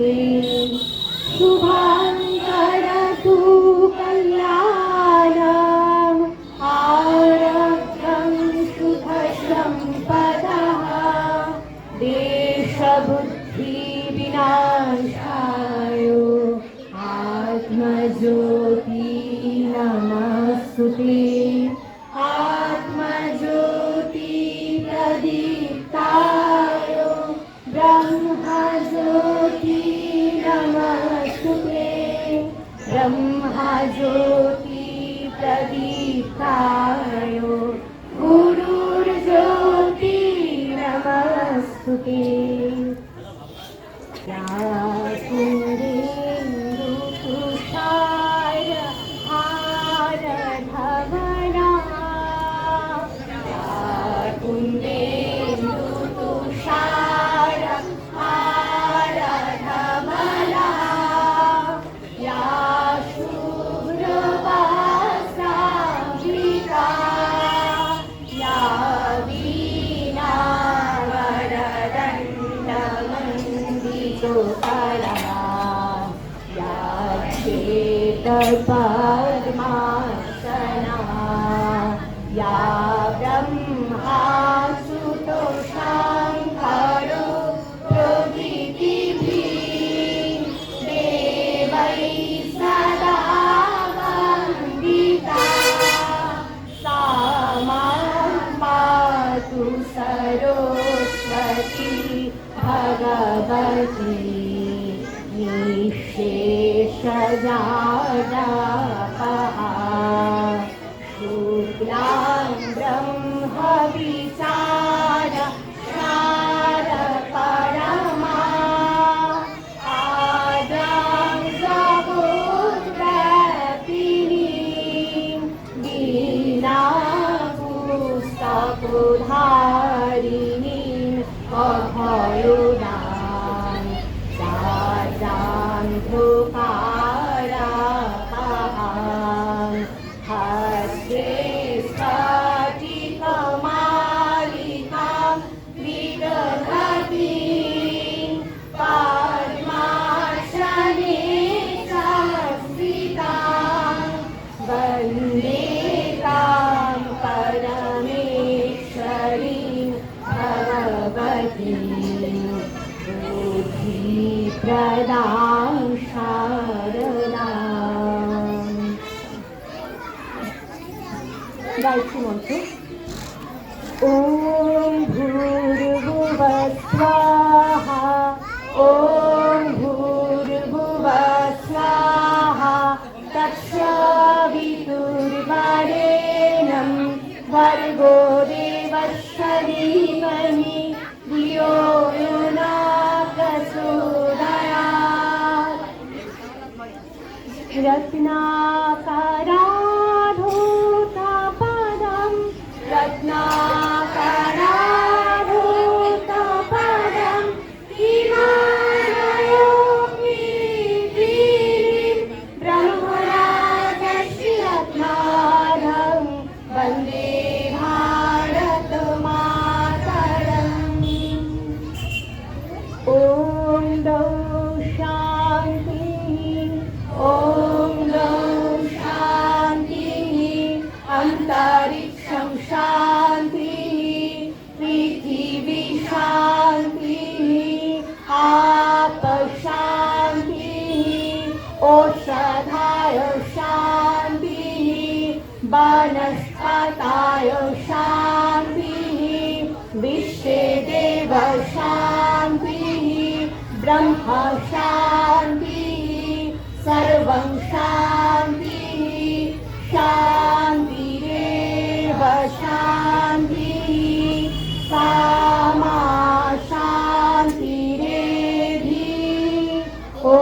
ते शुभङ्करतु कल्याणम् आरब्धं सुखसम्पदः देशबुद्धिविनाशाय आत्मज्योति नमस्तुते आत्मज्योति प्रदीप्ताय ब्रह्मज्योति नमस्तुते ब्रह्मज्योति प्रदीप्ताय गुरुर्ज्योति नमस्तुते तुषार हारधवना कुन्देन्दु तुषार हारधवना या शुभ्रवस्त्रावृता या वीणावरदण्डमण्डितकला या श्वेतपद्मासना या ब्रह्मासुतोषाङ्करो प्रभृतिभिः देवैः सदा वन्दिता सा मां पातु सरस्वती भगवती निःशेषजाडापहा शुक्लां ब्रह्मविचार शारपरमा आद्यां जगोत्पत्तिनीं वीणापुस्तकधारिणीम् अभयोदां साजां धुकारापहां हस्ते स्फटिकमालिकां विदधतीं पद्मासने संस्थितां वन्दे तां परमेश्वरीं भगवतीं बुद्धिप्रदां शारदाम्। गायत्री मंत्र। ॐ भूर्भुवः स्वाहा ॐ भूर्भुवः स्वाहा तत्सवितुर्वरेण्यं भर्गो देवस्य धीमहि धियो यो न प्रचोदयात्। रत्नाकराधोतपदं रत्नाकराधोतपदं हिमालयोपीतिं ब्रह्मराजस्य रत्नाधं वन्दे भारतमातरम्। ॐ दौ शान्तिः ॐ दौ शान्तिः अन्तरिक्षं शान्तिः पृथिवी शान्तिः आप शान्तिः औषधाय शान्तिः वनस्पतय शान्तिः विश्वे देव शान्तिः ब्रह्म शान्तिः सर्वं शान्तिः शान्तिरेव शान्तिः सा मा शान्तिरेधि। ॐ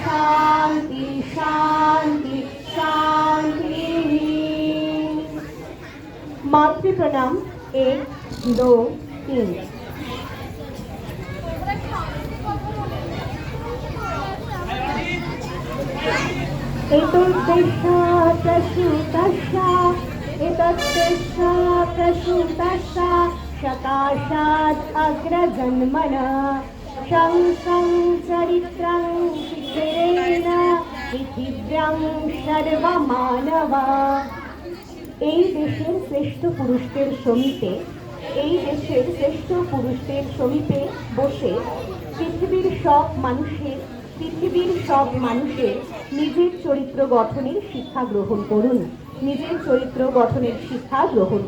शान्ति शान्ति शान्तिः। मातृ प्रणाम 1 2 3। एतद्देशा प्रसूतस्य सकाशात् अग्रजन्मनः শং শং চরিত্রং শিখরেণ পৃথিব্যাং সর্বমানবা। এই দেশের শ্রেষ্ঠ পুরুষদের সমীপে বসে পৃথিবীর সব মানুষের নিজের চরিত্র গঠনের শিক্ষা গ্রহণ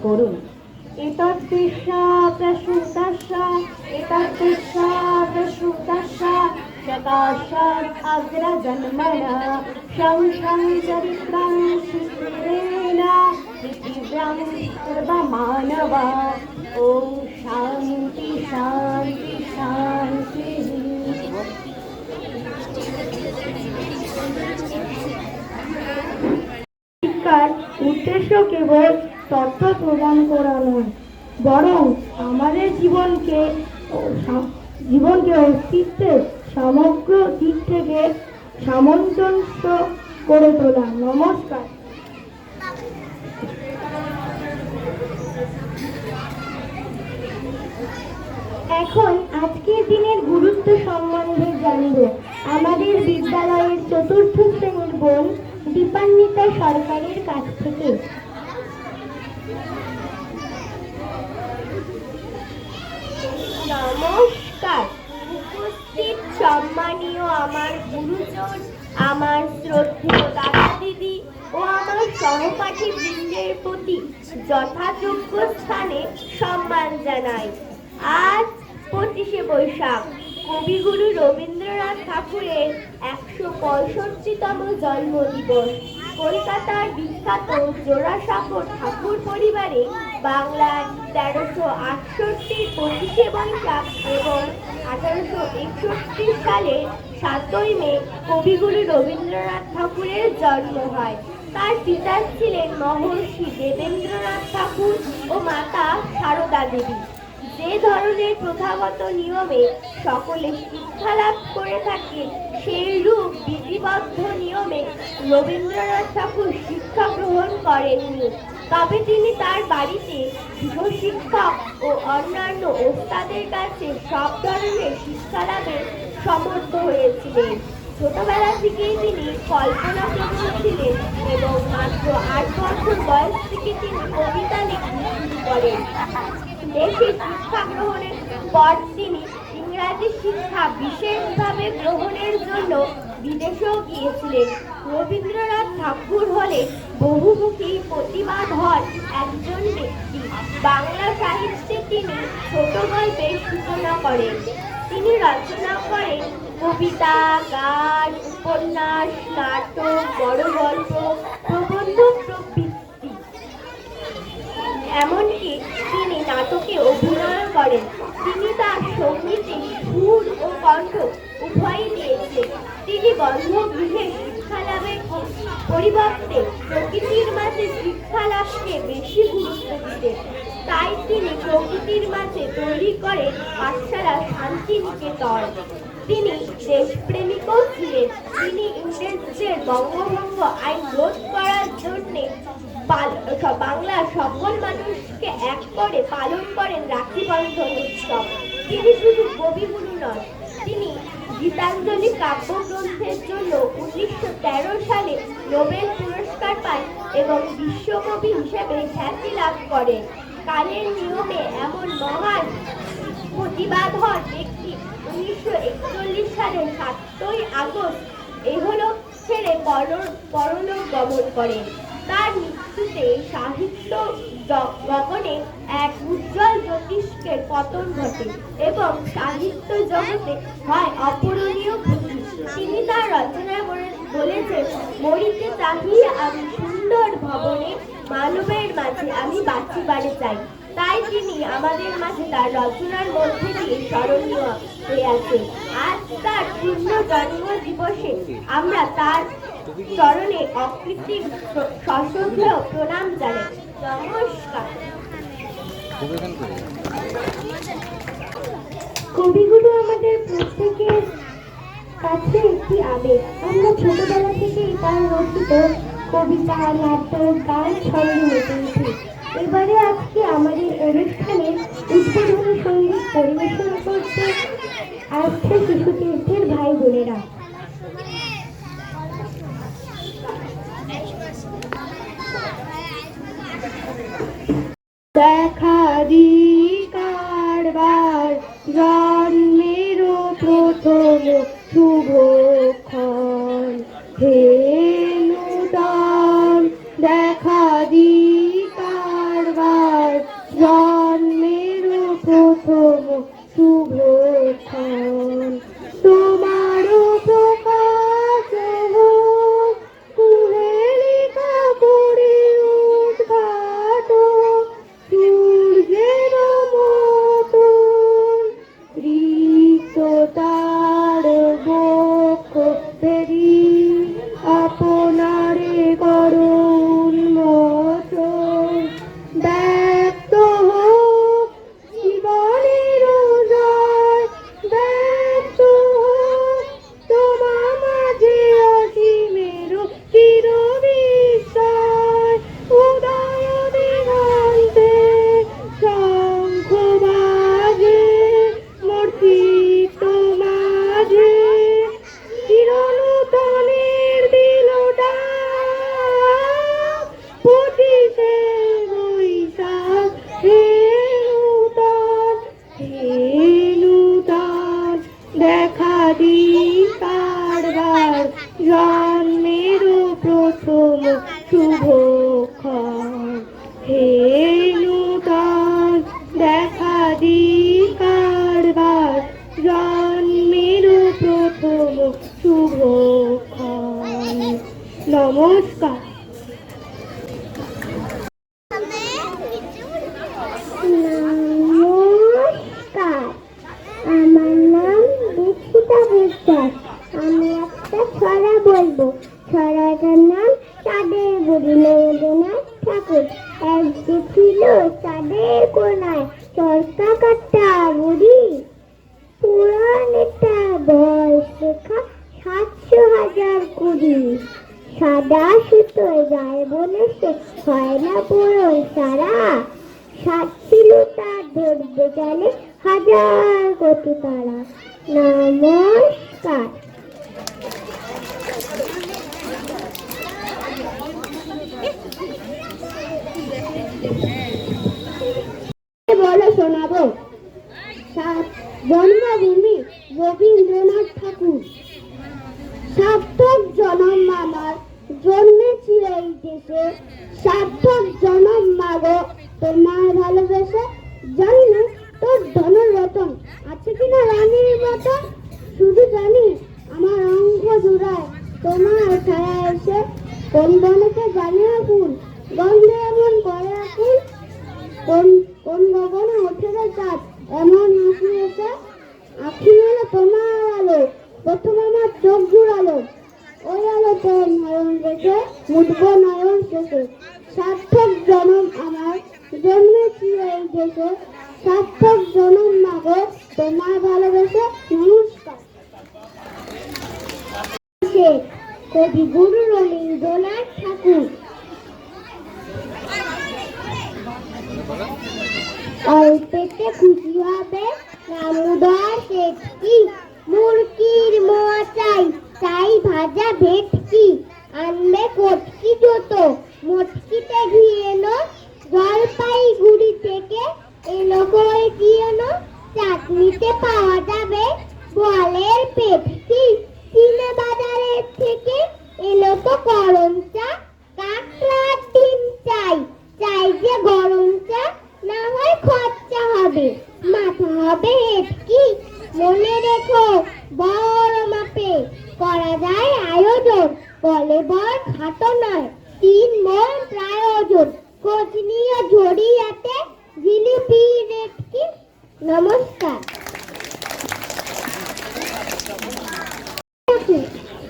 করুন। এতদ্দেশা প্রসূতাস্য সকাশাৎ অগ্রজন্মনা শং শং চরিত্রং শিখরেণ পৃথিব্যাং সর্বমানবা। ওম শান্তি শান্তি শান্তি। শিক্ষার উদ্দেশ্য কেবল তথ্য প্রদান করা নয়, বরং আমাদের জীবনকে অস্তিত্বের সমগ্র দিক থেকে সামঞ্জস্য করে তোলা। নমস্কার। এখন আজকের দিনের গুরুত্ব সম্বন্ধে জানব আমাদের বিদ্যালয়ের চতুর্থ শ্রেণীর বোন দীপান্বিতা সরকারের কাছ থেকে। নমস্কার। উপস্থিত সম্মানীয় আমার গুরুজন, আমার শ্রদ্ধেয় দাদা দিদি ও আমার সহপাঠী বৃন্দের প্রতি যথাযোগ্য স্থানে সম্মান জানাই। আজ 25শে বৈশাখ, কবিগুরু রবীন্দ্রনাথ ঠাকুরের 165তম জন্মদিবস। কলকাতার বিখ্যাত জোড়াসাঁকোর ঠাকুর পরিবারে বাংলার 1368 25শে বৈশাখ এবং 1861 সালের 7ই মে কবিগুরু রবীন্দ্রনাথ ঠাকুরের জন্ম হয়। তার পিতা ছিলেন মহর্ষি দেবেন্দ্রনাথ ঠাকুর ও মাতা সারদা দেবী। যে ধরনের প্রথাগত নিয়মে সকলে শিক্ষা লাভ করে থাকে, সেই রূপ বিধিবদ্ধ নিয়মে রবীন্দ্রনাথ ঠাকুর শিক্ষা গ্রহণ করেননি। তবে তিনি তার বাড়িতে গৃহশিক্ষক ও অন্যান্য ওস্তাদের কাছে সব ধরনের শিক্ষা লাভে সমর্থ হয়েছিলেন। ছোটবেলা থেকেই তিনি কল্পনাপ্রবণ ছিলেন এবং মাত্র 8 বছর বয়স থেকে তিনি কবিতা লিখতে শুরু করেন। দেশে শিক্ষা গ্রহণের পর তিনি ইংরাজি শিক্ষা বিশেষভাবে গ্রহণের জন্য বিদেশেও গিয়েছিলেন। রবীন্দ্রনাথ ঠাকুর হলেন বহুমুখী প্রতিভাধর একজন ব্যক্তি। বাংলা সাহিত্যে তিনি ছোট গল্পের সূচনা করেন। তিনি রচনা করেন কবিতা, গান, উপন্যাস, নাটক, বড় গল্প, প্রবন্ধ প্রভৃতি। এমনকি তিনি নাটকে অভিনয় করেন। তিনি তার সঙ্গীতে সুর ও কণ্ঠ উভয়ই দিয়েছেন। তিনি বন্ধ গৃহে শিক্ষা লাভের পরিবর্তে প্রকৃতির মাঝে শিক্ষা লাভকে বেশি গুরুত্ব দিতেন। তাই তিনি প্রকৃতির মাঝে তৈরি করেন পাঠশালা শান্তিনিকেতন। তিনি দেশপ্রেমিকও ছিলেন। তিনি ইংরেজদের বঙ্গভঙ্গ আইন রোধ করার জন্যে বাংলার সকল মানুষকে এক করে পালন করেন রাখি বন্ধন উৎসব। তিনি শুধু কবিগুরু নন, তিনি গীতাঞ্জলি কাব্যগ্রন্থের জন্য 1913 সালে নোবেল পুরস্কার পান এবং বিশ্বকবি হিসেবে খ্যাতি লাভ করেন। কালের নিয়মে এমন মহান প্রতিভাধর ব্যক্তি 1941 সালের 7ই আগস্ট এহলোক ছেড়ে পরলোক গমন করেন। তার মৃত্যুতে সাহিত্য গগনে এক উজ্জ্বল জ্যোতিষ্কের পতন ঘটে এবং সাহিত্য জগতে হয় অপূরণীয় ক্ষতি। তিনি তার রচনায় বলেছেন, মরিতে চাহিয়ে আমি সুন্দর ভবনে, মানবের মাঝে আমি বাঁচিবারে চাই। তাই তিনি আমাদের মাঝে তার রচনার মধ্যে দিয়ে স্মরণীয় হয়ে আছেন। আজ তার পূর্ণ জন্ম দিবসে আমরা তার চরণে অকৃত্রিম সশ্রদ্ধেয় প্রণাম জানাই। নমস্কার। কবিগুরু আমাদের প্রত্যেকের কাছে একটি আবেগ। আমরা ছোটবেলা থেকেই তার রচিত কবিতা, নাটক, গান ছন্দে মেতে উঠি। এবারে আজকে আমাদের অনুষ্ঠানে উদ্বোধনী সঙ্গীত পরিবেশন করতে আসছে শিশু তীর্থের ভাই বোনেরা। দেখা দি কারবার জন্মের প্রথম শুভক্ষণ, হে নূতন দেখা দি কারবার জন্মের প্রথম শুভক্ষণ, তোমার প্রকাশ হোক কুহেলিকা করে উদ্ঘাটন, সূর্যের মতন রিক্ত তার বক্ষ ফেরি আপনারে করুণ মোচন, ব্যক্ত হোক জীবনের জয়, ব্যক্ত হোক তোমা মাঝে অসীমের চির বিস্ময়, উদয় দিগন্তে শঙ্খ বাজে মূর্তিত মাঝে, চিরনূতনের দিল ডাক, 25শে বৈশাখ হে নূতন, হে নূতন দেখা দি কারবার জন্মের প্রথম শুভক্ষণ, হে নূতন দেখা দি কারবার জন্মের প্রথম শুভক্ষণ। নমস্কার। নমস্কার, আমার নাম দীক্ষিতা বিশ্বাস। আমি একটা ছড়া বলবো। ছড়াটার নাম চাঁদের বুড়ি নরেন্দ্রনাথ ঠাকুর। এক যে ছিল চাঁদের কোনায় চরকা কাটা বুড়ি, পুরাণেটা বয়স লেখা 700,020। সাদা সুতোয় যায় বলে সে হয় না পূরণ সারা, সাত ছিল তার ধরবে চলে 1000 কোটি তারা। নমস্কার। বলো শোনাবো। জন্মভূমি রবীন্দ্রনাথ ঠাকুর। সার্থক জনম আমার জন্মেছি এই দেশে, সার্থক জনম মাগো তোমায় ভালোবেসে। জানি না তোর ধনের রতন আছে কিনা রানীর মতন, শুধু জানি আমার অঙ্গ জুড়ায় তোমার ছায়া এসে। কোন বনেতে জানিয়া ফুল গন্ধে এমন করে আকুল, কোন কোন গগনে ওঠে রে চাঁদ এমন হাসি এসে। আখি মেলে তোমার আলো প্রথম আমার চোখ জুড়ালো, ওই আলোতে নয়ন রেখে মুঠবো নয়ন শেষে। সার্থক জনম আমার জন্মেছি এই দেশে, সার্থক জনম মাগো তোমায় ভালোবেসে। নমস্কার। কবি গুরু রবীন্দ্রনাথ ঠাকুর। অল্পেতে খুশি হবে রামুদার সেটকি, মুরগির মোয়া চাই চাই ভাজা ভেটকি, আনবে কটকি যত মটকিতে ঘিয়েনো, জলপাইগুড়ি থেকে এলো কই কি এনো, চাটনিতে পাওয়া যাবে বলের পেটকি, চিনে বাজারের থেকে এলো তো গরম চা, কাঁকড়ার ডিম চাই চাই যে গরম চা, না হয় খরচা হবে মাথা হবে হেটকি। মনে রেখো বড় মাপে করা যায় আয়োজন, বলে বর খাটো নয় 3 মণ প্রায়োজন, খোঁজ নিয়ে ঝরিয়াতে জিলিপি রেটকি। নমস্কার।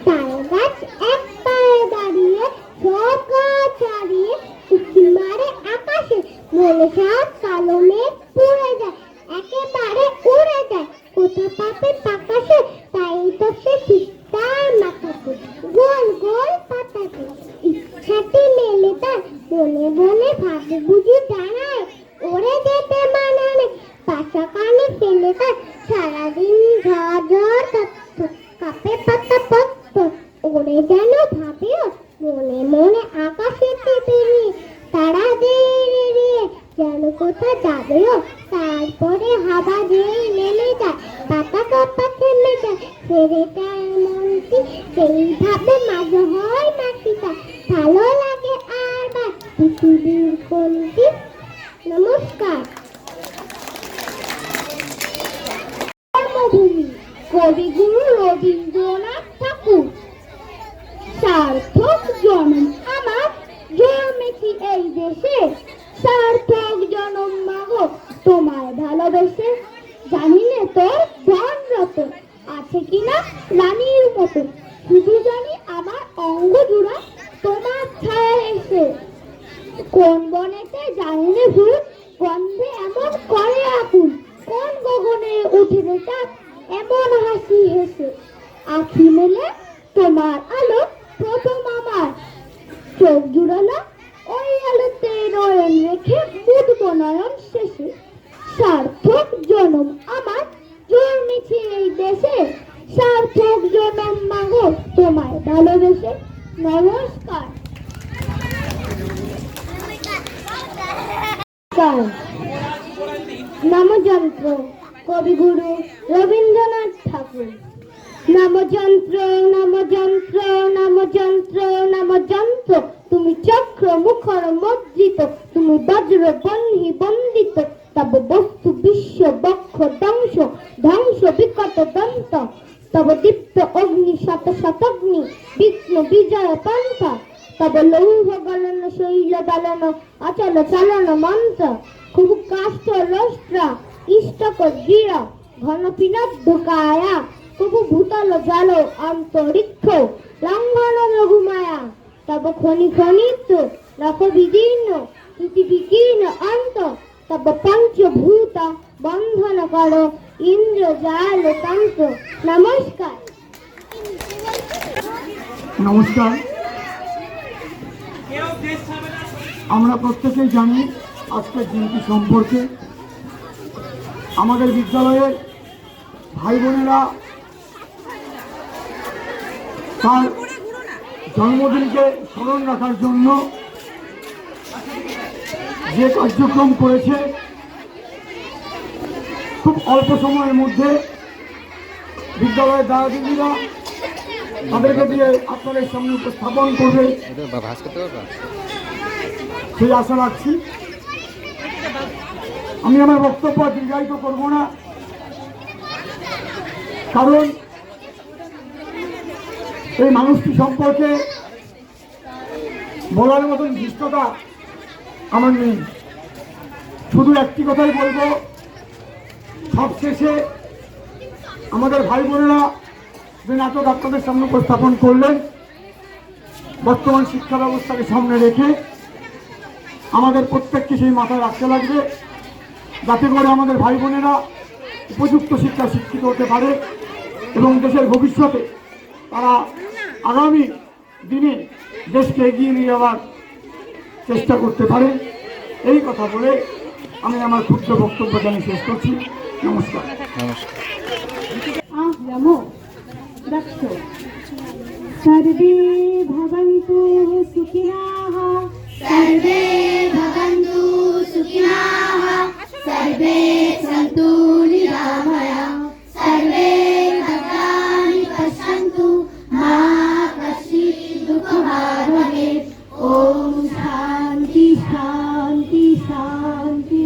তারা গাছ এক পায়ে দাঁড়িয়ে সব গাছ ছাড়িয়ে উঁকি মারে আকাশে, মনে সাত কালো মেঘ পড়ে যায় একেবারে উড়ে যায়, কোথা পাবে আকাশে তাই তো সে ঠিক তার মাথাতে গোল গোল পাতাতে। ইচ্ছাটি মেলে তার বনে বনে ভাবে বুঝি দাঁড়ায়, ওরে যেতে মানানে পাশা কানে ফেলে তার সারাদিন ঝড় যেন ভাবেও মনে মনে আকাশে পেতে তারা দে রে যেন কোথা যাবেও তারপরে হাওয়া যেই নেমে যায় পাতা কাপা থেমে যায় ছেড়েটার মনটি সেইভাবে মাঝে হয় মাটিটা ভালো লাগে আর বা পৃথিবীর কোনটি। নমস্কার। কর্মভূমি কবিগুরু রবীন্দ্রনাথ ঠাকুর। সার্থক জন্ম আমার জন্মেছি এই দেশে সার্থক জন্ম মাগো তোমায় ভালোবেসে জানি না তোর ধন রতন আছে কিনা রানীর মতো শুধু জানি আমার অঙ্গ জুড়া তোমার ছায়া এসে কোন বনেতে জানি না ভূত গন্ধে এমন করে আগুন কোন গগনে উঠে চাঁদ এমন হাসি হেসে আখি মেলে তোমার আলো প্রথম আমার চোখ জুড়ালো ওই আলোতে নয়ন রেখে মুগ্ধ নয়ন শেষে সার্থক জনম আমার জন্মেছি এই দেশে সার্থক জনম মাগো তোমায় ভালোবেসে। নমস্কার। নামযন্ত্র কবিগুরু রবীন্দ্রনাথ ঠাকুর। নামযন্ত্র নামযন্ত্র নামযন্ত্র নামযন্ত্র তুমি চক্র মুখর মুদ্রিত তুমি বজ্র বহ্নি বন্দিত তব বস্তু বিশ্ব বক্ষ ধ্বংস ধ্বংস বিকট দন্ত তব দীপ্ত অগ্নি শত শতগ্নি বিঘ্ন বিজয় পন্থ তব লৌহ গলন শৈল দলন অচল চলন মন্ত্র খুব কাষ্ঠ রস্ত্র ইষ্টক দৃঢ় ঘন পিনদ্ধ কায়া তবু ভূতল জল অন্তরিক্ষ লঙ্ঘন রঘুমায়া তব খনি খনিত্ব রক বিদীর্ণ পৃথিবী কীর্ণ অন্ত তব পঞ্চভূত বন্ধন কর ইন্দ্র জাল তন্ত্র। নমস্কার। নমস্কার। আমরা প্রত্যেকেই জানি আজকের দিনটি সম্পর্কে আমাদের বিদ্যালয়ের ভাই বোনেরা তার জন্মদিনকে স্মরণ রাখার জন্য যে কার্যক্রম করেছে খুব অল্প সময়ের মধ্যে বিদ্যালয়ের দাদা দিদিরা তাদেরকে দিয়ে আপনাদের সামনে উপস্থাপন করবে সেই আশা রাখছি। আমি আমার বক্তব্য দীর্ঘায়িত করব না, কারণ এই মানুষটি সম্পর্কে বলার মতন ধৃষ্টতা আমার নেই। শুধু একটি কথাই বলবো, সবশেষে আমাদের ভাই বোনেরা যে নাটক আপনাদের সামনে উপস্থাপন করলেন বর্তমান শিক্ষা ব্যবস্থাকে সামনে রেখে আমাদের প্রত্যেককে সেই মাথায় রাখতে লাগবে, যাতে করে আমাদের ভাই বোনেরা উপযুক্ত শিক্ষা শিক্ষিত হতে পারে এবং দেশের ভবিষ্যতে তারা আগামী দিনে দেশকে এগিয়ে নিয়ে যাওয়ার চেষ্টা করতে পারে। এই কথা বলে আমি আমার ক্ষুদ্র বক্তব্য জানিয়ে শেষ করছি। নমস্কার। सर्वे भवन्तु सुखिनः सर्वे भवन्तु सुखिनः सर्वे सन्तु निरामया सर्वे भद्राणि पश्यन्तु मा कश्चित् दुःखभाग् भवेत्। ॐ शान्ति शान्ति शान्ति।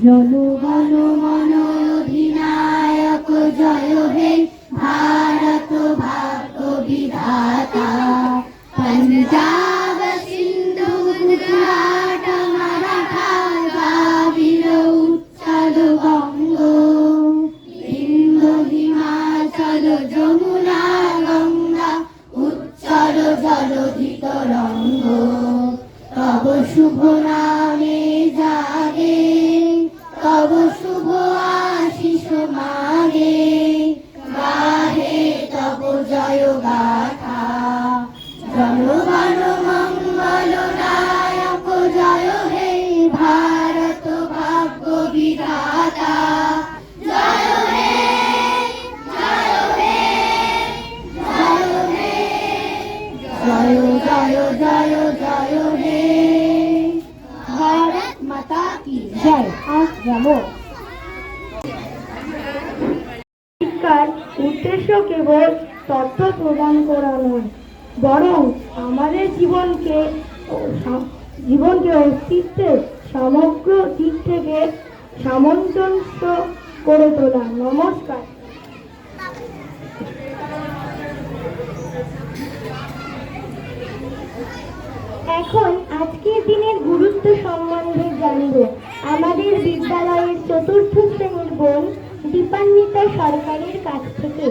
জনগণ মন অধিনায়ক জয় হে ভারত ভাগ্য বিধাতা পঞ্জাব সিন্ধু গুজরাট মারাঠা দ্রাবিড় উৎকল বঙ্গ হিন্দু হিমাচল যমুনা গঙ্গা উচ্চল জলধি তরঙ্গ তব শুভ নামে জাগে তব শুভ আশিস মাগে গাহে তব জয় গাথা জনগণ মঙ্গল নায়ক জয় হে ভারত ভাগ্য বিধাতা জয় হে জয় জয় জয় হে ভারত মাতা কি জয়। আজ যাবো। শিক্ষার উদ্দেশ্য কেবল তথ্য প্রদান করা নয়, বরং আমাদের জীবনকে অস্তিত্বের সমগ্র দিক থেকে সামঞ্জস্য করে তোলা। নমস্কার। এখন আজকের দিনের গুরুত্ব সম্বন্ধে জানব আমাদের বিদ্যালয়ের চতুর্থ শ্রেণীর বোন দীপান্বিতা সরকারের কাছ থেকে।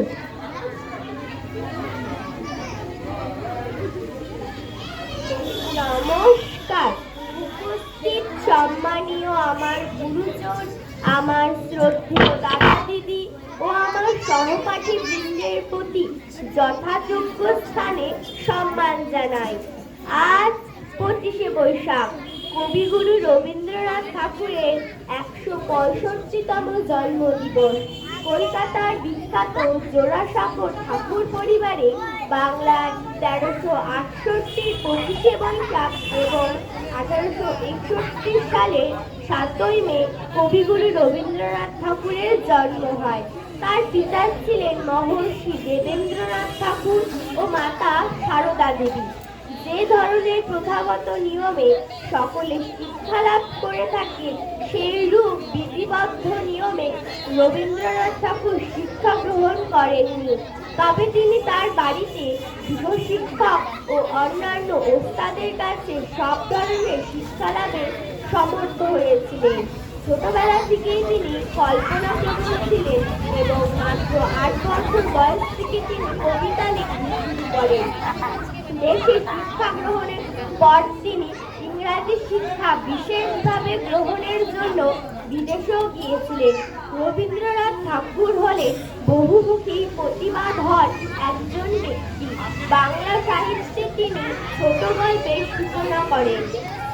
নমস্কার। উপস্থিত সম্মানীয় আমার গুরুজন, আমার শ্রদ্ধেয় দাদা দিদি ও আমার সহপাঠী বৃন্দের প্রতি যথাযোগ্য স্থানে সম্মান জানাই। আজ 25শে বৈশাখ, কবিগুরু রবীন্দ্রনাথ ঠাকুরের 165তম জন্মদিবস। কলকাতার বিখ্যাত জোড়াসাঁকোর ঠাকুর পরিবারে বাংলার 1368 25শে বৈশাখ এবং 1861 সালের 7ই মে কবিগুরু রবীন্দ্রনাথ ঠাকুরের জন্ম হয়। তার পিতা ছিলেন মহর্ষি দেবেন্দ্রনাথ ঠাকুর ও মাতা সারদা দেবী। যে ধরনের প্রথাগত নিয়মে সকলে শিক্ষা লাভ করে থাকে, সেই রূপ বিধিবদ্ধ নিয়মে রবীন্দ্রনাথ ঠাকুর শিক্ষা গ্রহণ করেননি। তবে তিনি তার বাড়িতে গৃহশিক্ষক ও অন্যান্য ওস্তাদের কাছে সব ধরনের শিক্ষা লাভে সমর্থ হয়েছিলেন। ছোটবেলা থেকেই তিনি কল্পনা প্রবণ ছিলেন এবং মাত্র 8 বছর বয়স থেকে তিনি কবিতা লিখতে শুরু করেন। দেশে শিক্ষা গ্রহণের পর তিনি ইংরাজি শিক্ষা বিশেষভাবে গ্রহণের জন্য বিদেশেও গিয়েছিলেন। রবীন্দ্রনাথ ঠাকুর হলেন বহুমুখী প্রতিভাধর একজন ব্যক্তি। বাংলা সাহিত্যে তিনি ছোট গল্পের সূচনা করেন।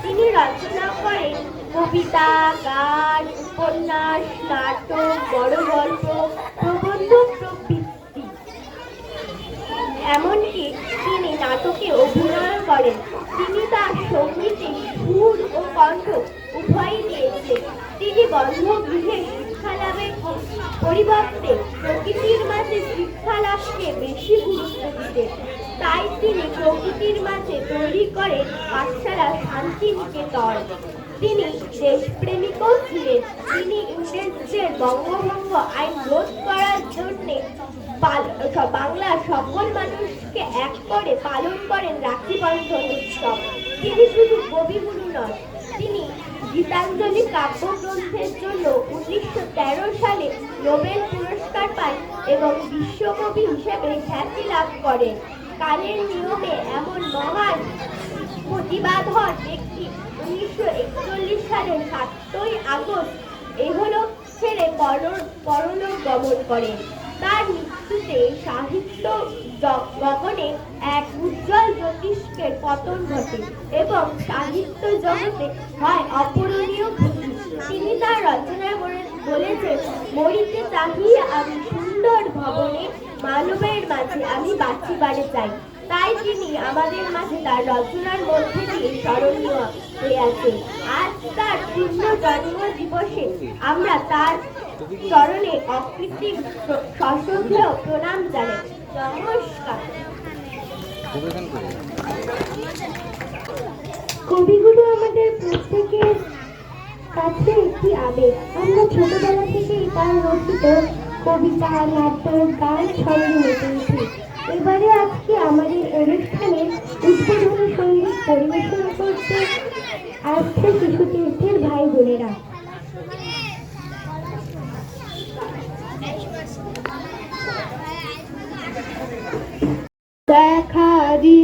তিনি রচনা করেন কবিতা, গান, উপন্যাস, নাটক, বড় গল্প, প্রবন্ধ প্রভৃতি। এমনকি তিনি নাটকে অভিনয় করেন। তিনি তার সঙ্গীতে সুর ও কণ্ঠ উভয়ই দিয়েছেন। তিনি বন্ধ গৃহে শিক্ষা লাভের পরিবর্তে প্রকৃতির মাঝে শিক্ষা লাভকে বেশি গুরুত্ব দিতেন। তাই তিনি প্রকৃতির মাঝে তৈরি করেন পাঠশালা শান্তিনিকেতন। তিনি দেশপ্রেমিকও ছিলেন। তিনি ইংরেজদের বঙ্গভঙ্গ আইন রোধ করার জন্য বাংলার সকল মানুষকে এক করে পালন করেন রাখি বন্ধন উৎসব। তিনি শুধু কবিগুরু নন, তিনি গীতাঞ্জলি কাব্যগ্রন্থের জন্য 1913 সালে নোবেল পুরস্কার পান এবং বিশ্বকবি হিসেবে খ্যাতি লাভ করেন। কালের নিয়মে এমন মহান প্রতিভাধর ব্যক্তি 1941 সালের 7ই আগস্ট এহলোক ছেড়ে পরলোক গমন করেন। তার মৃত্যুতে সাহিত্য গগনে এক উজ্জ্বল জ্যোতিষ্কের পতন ঘটে এবং সাহিত্য জগতে হয় অপূরণীয় ক্ষতি। তিনি তার রচনায় বলেছেন, মরিতে চাহিয়া আমি সুন্দর ভবনে, মানবের মাঝে আমি বাঁচিবারে চাই। তাই তিনি আমাদের মাঝে তার রচনার মধ্যে দিয়ে স্মরণীয় হয়ে আছেন। আজ তার পূর্ণ জন্ম দিবসে আমরা তার চরণে অকৃত্রিম সশ্রদ্ধেয় প্রণাম জানাই। নমস্কার। কবিগুরু আমাদের প্রত্যেকের কাছে একটি আবেগ। আমরা ছোটবেলা থেকেই তার রচিত কবিতা, নাটক, গান, ছন্দে মেতে উঠি। এবারে আজকে আমাদের অনুষ্ঠানে উদ্বোধনী সঙ্গীত পরিবেশন করতে আসছে শিশু তীর্থের ভাই বোনেরা। দেখা দি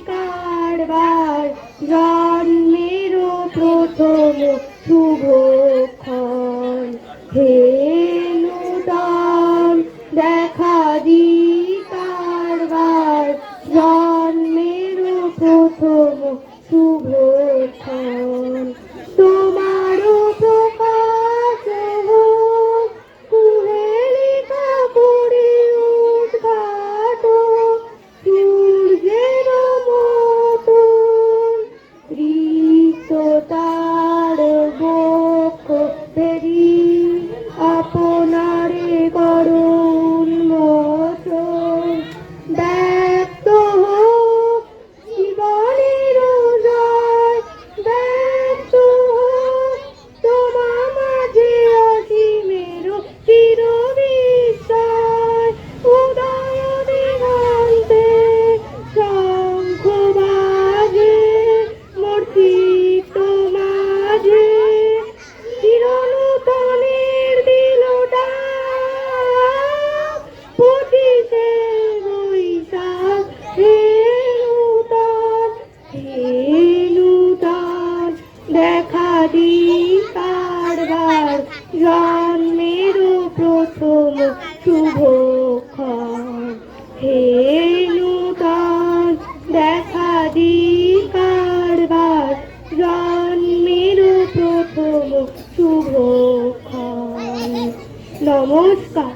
কারবার জন্মের প্রথম শুভক্ষণ, হে নূতন দেখা দি কারবার জন্মের প্রথম শুভক্ষণ। তোমারও প্রকাশ হোক কুহেলিকা করে উদ্ঘাটন, দি কারবার জন্মের প্রথম শুভক্ষণ হে নূতন দেখা দি কারবার জন্মের প্রথম শুভক্ষণ। নমস্কার।